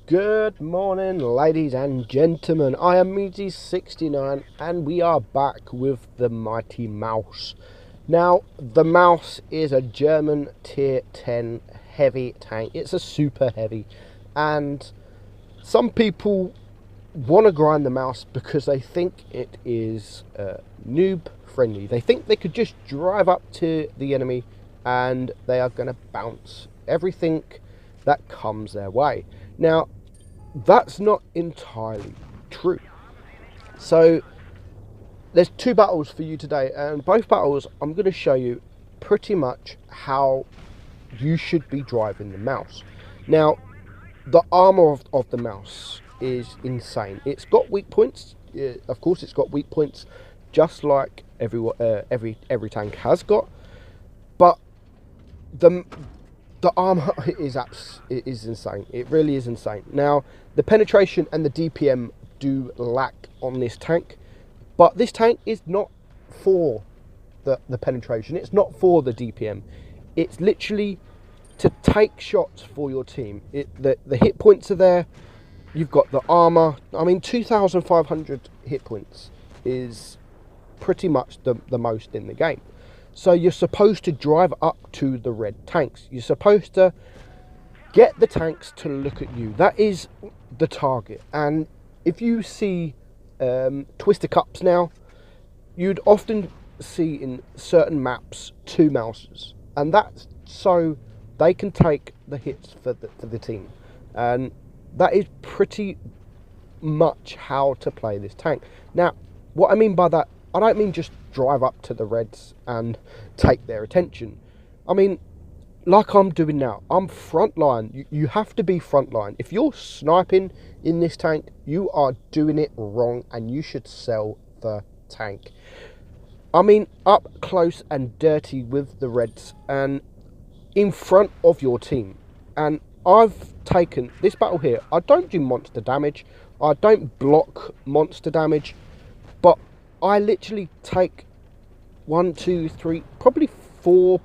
Good morning, ladies and gentlemen. I am Meaty69 and we are back with the Mighty Mouse. Now, the Mouse is a German tier 10 heavy tank. It's a super heavy, and some people want to grind the Mouse because they think it is noob friendly. They think they could just drive up to the enemy and they are going to bounce everything that comes their way. Now, that's not entirely true. So there's two battles for you today, and both battles I'm going to show you pretty much how you should be driving the Mouse. Now, the armor of the Mouse is insane. It's got weak points. Of course, it's got weak points, just like every tank has got. But the armor is insane. It really is insane. Now, the penetration and the DPM do lack on this tank, but this tank is not for the penetration. It's not for the DPM. It's literally to take shots for your team. The hit points are there. You've got the armor. I mean, 2,500 hit points is pretty much the most in the game. So you're supposed to drive up to the red tanks. You're supposed to get the tanks to look at you. That is the target. And if you see Twister Cups now, you'd often see in certain maps 2 mouses. And that's so they can take the hits for the team. And that is pretty much how to play this tank. Now, what I mean by that, I don't mean just drive up to the reds and take their attention. I mean, like I'm doing now, I'm frontline. You have to be frontline. If you're sniping in this tank, you are doing it wrong and you should sell the tank. I mean, up close and dirty with the reds and in front of your team. And I've taken this battle here. I don't do monster damage. I don't block monster damage, but I literally take 1, 2, 3, probably four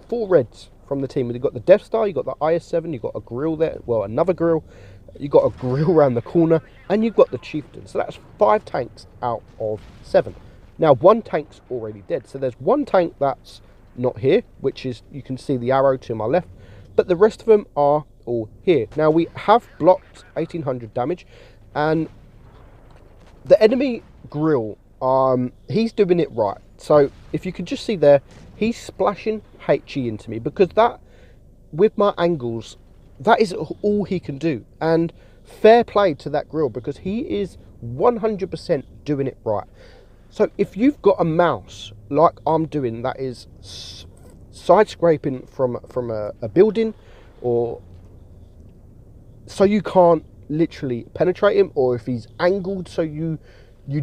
reds from the team. You've got the Death Star, you've got the IS-7, you've got a grill there, well, another grill, you've got a grill around the corner, and you've got the Chieftain. So that's 5 tanks out of 7. Now, 1 tank's already dead. So there's 1 tank that's not here, which is, you can see the arrow to my left, but the rest of them are all here. Now, we have blocked 1,800 damage, and the enemy grill, he's doing it right. So if you can just see there, he's splashing HE into me, because that, with my angles, that is all he can do. And fair play to that grill, because he is 100% doing it right. So if you've got a mouse like I'm doing that is side scraping from a building, or so you can't literally penetrate him, or if he's angled so you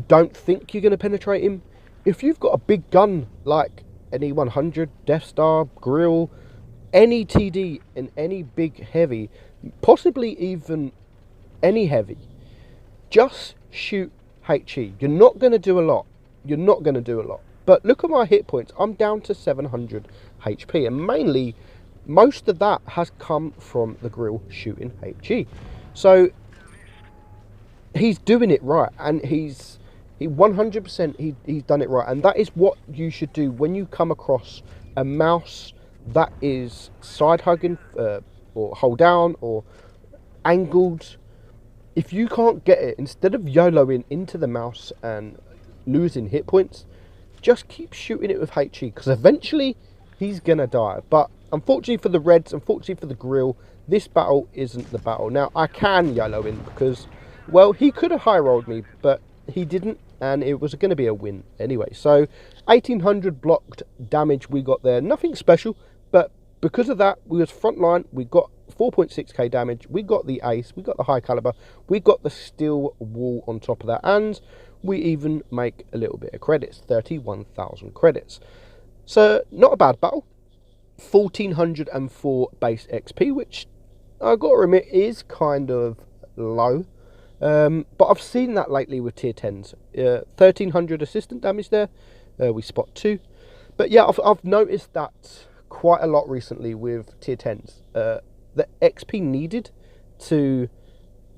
don't think you're going to penetrate him. If you've got a big gun like an E100, Death Star, grill, any TD and any big heavy, possibly even any heavy, just shoot HE. You're not going to do a lot. You're not going to do a lot. But look at my hit points. I'm down to 700 HP, and mainly most of that has come from the grill shooting HE. So he's doing it right, and he's 100% he's done it right. And that is what you should do when you come across a mouse that is side hugging or hold down or angled. If you can't get it, instead of YOLOing into the mouse and losing hit points, just keep shooting it with HE, because eventually he's gonna die. But unfortunately for the reds, unfortunately for the grill, this battle isn't the battle. Now, I can YOLO in because, well, he could have high rolled me, but he didn't, and it was going to be a win anyway. So 1,800 blocked damage we got there. Nothing special, but because of that, we was frontline. We got 4.6k damage. We got the ace. We got the high caliber. We got the steel wall on top of that, and we even make a little bit of credits, 31,000 credits. So not a bad battle. 1,404 base XP, which I got to admit is kind of low. But I've seen that lately with tier 10s. 1,300 assistant damage there. We spot 2. But yeah, I've noticed that quite a lot recently with tier 10s. The XP needed to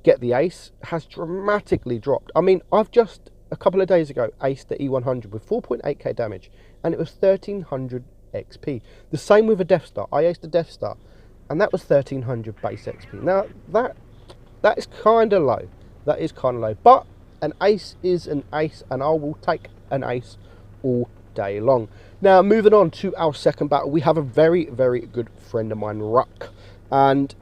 get the ace has dramatically dropped. I mean, I've just a couple of days ago aced the E100 with 4.8k damage, and it was 1300 XP. The same with a Death Star. I aced the Death Star, and that was 1300 base XP. Now that is kind of low. That is kind of low, but an ace is an ace, and I will take an ace all day long. Now, moving on to our second battle, we have a very, very good friend of mine, Ruck, and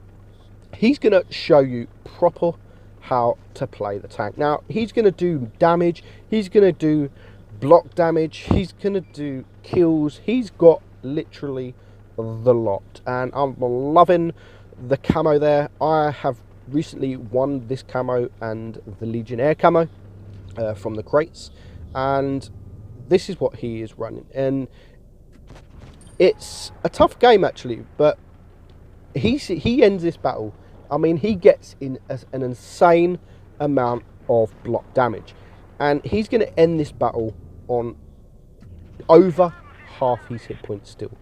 he's going to show you proper how to play the tank. Now, he's going to do damage, he's going to do block damage, he's going to do kills. He's got literally the lot, and I'm loving the camo there. I have recently won this camo and the Legionnaire camo from the crates, and this is what he is running, and it's a tough game actually, but he ends this battle. I mean, he gets in an insane amount of block damage, and he's going to end this battle on over half his hit points still.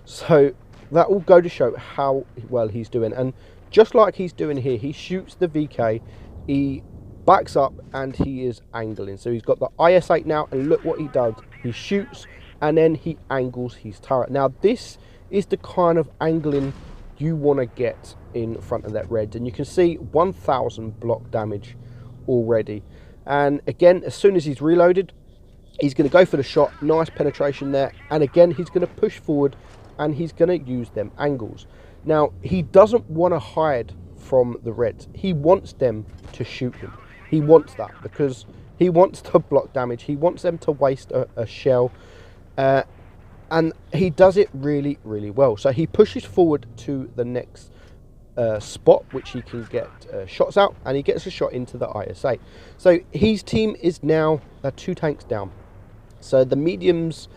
So that will go to show how well he's doing. And just like he's doing here, he shoots the VK, he backs up, and he is angling. So he's got the IS-8 now, and look what he does. He shoots, and then he angles his turret. Now this is the kind of angling you want to get in front of that red, and you can see 1000 block damage already. And again, as soon as he's reloaded, he's going to go for the shot. Nice penetration there, and again he's going to push forward, and he's going to use them angles. Now, he doesn't want to hide from the reds. He wants them to shoot him. He wants that because he wants to block damage. He wants them to waste a shell, and he does it really, really well. So he pushes forward to the next spot, which he can get shots out, and he gets a shot into the IS-8. So his team is now 2 tanks down. So the mediums,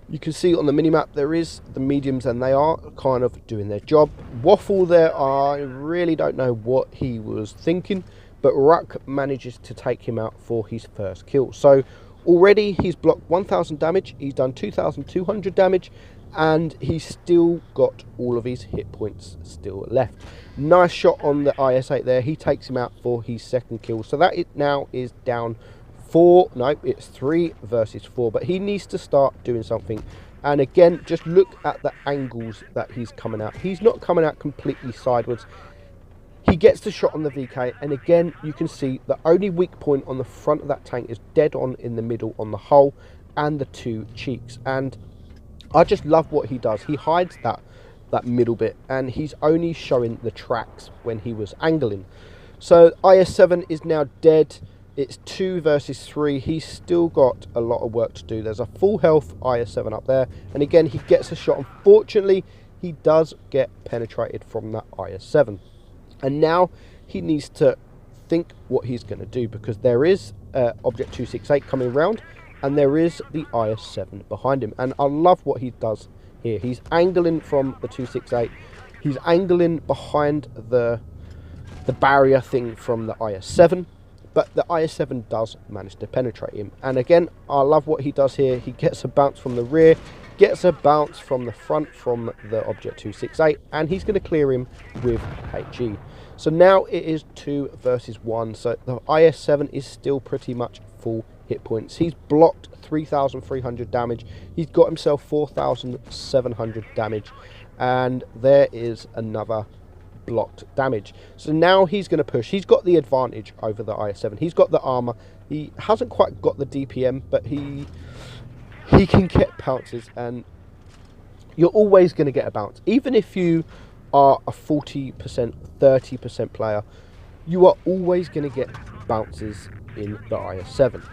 you can see on the minimap, there is the mediums, and they are kind of doing their job. Waffle there, I really don't know what he was thinking, but Ruck manages to take him out for his first kill. So already he's blocked 1000 damage, he's done 2200 damage, and he's still got all of his hit points still left. Nice shot on the IS-8 there. He takes him out for his second kill. So that it now is down 4, no, it's 3 versus 4, but he needs to start doing something. And again, just look at the angles that he's coming out. He's not coming out completely sideways. He gets the shot on the VK, and again, you can see the only weak point on the front of that tank is dead on in the middle on the hull and the 2 cheeks. And I just love what he does. He hides that middle bit, and he's only showing the tracks when he was angling. So IS-7 is now dead. It's 2 versus 3. He's still got a lot of work to do. There's a full health IS-7 up there, and again, he gets a shot. Unfortunately, he does get penetrated from that IS-7. And now he needs to think what he's going to do, because there is Object 268 coming round, and there is the IS-7 behind him. And I love what he does here. He's angling from the 268. He's angling behind the barrier thing from the IS-7. But the IS-7 does manage to penetrate him. And again, I love what he does here. He gets a bounce from the rear, gets a bounce from the front from the Object 268, and he's going to clear him with HE. So now it is 2 versus 1. So the IS-7 is still pretty much full hit points. He's blocked 3,300 damage. He's got himself 4,700 damage. And there is another blocked damage. So now he's going to push. He's got the advantage over the IS-7. He's got the armor. He hasn't quite got the DPM, but he can get bounces, and you're always going to get a bounce. Even if you are a 40%, 30% player, you are always going to get bounces in the IS-7,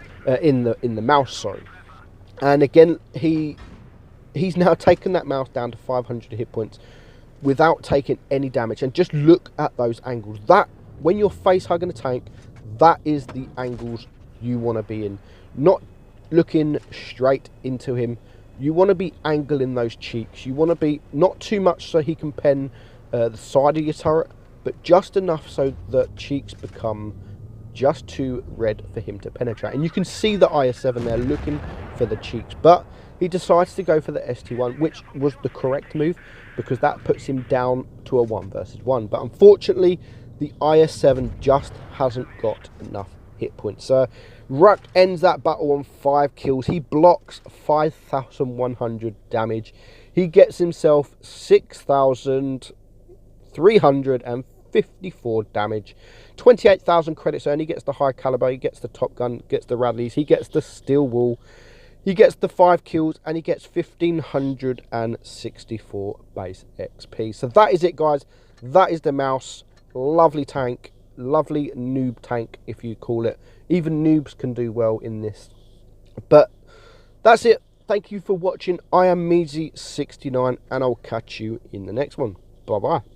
in the mouse, sorry. And again, he's now taken that mouse down to 500 hit points without taking any damage. And just look at those angles. That, when you're face hugging a tank, that is the angles you want to be in. Not looking straight into him. You want to be angling those cheeks. You want to be not too much so he can pen the side of your turret, but just enough so the cheeks become just too red for him to penetrate. And you can see the IS-7 there looking for the cheeks, but he decides to go for the ST1, which was the correct move, because that puts him down to a 1 versus 1. But unfortunately, The IS-7 just hasn't got enough hit points. So Ruck ends that battle on 5 kills. He blocks 5,100 damage. He gets himself 6,354 damage. 28,000 credits earned. He gets the high caliber. He gets the top gun. Gets the Radleys. He gets the steel wool. He gets the 5 kills, and he gets 1,564 base XP. So that is it, guys. That is the mouse. Lovely tank. Lovely noob tank, if you call it. Even noobs can do well in this. But that's it. Thank you for watching. I am Measy69, and I'll catch you in the next one. Bye-bye.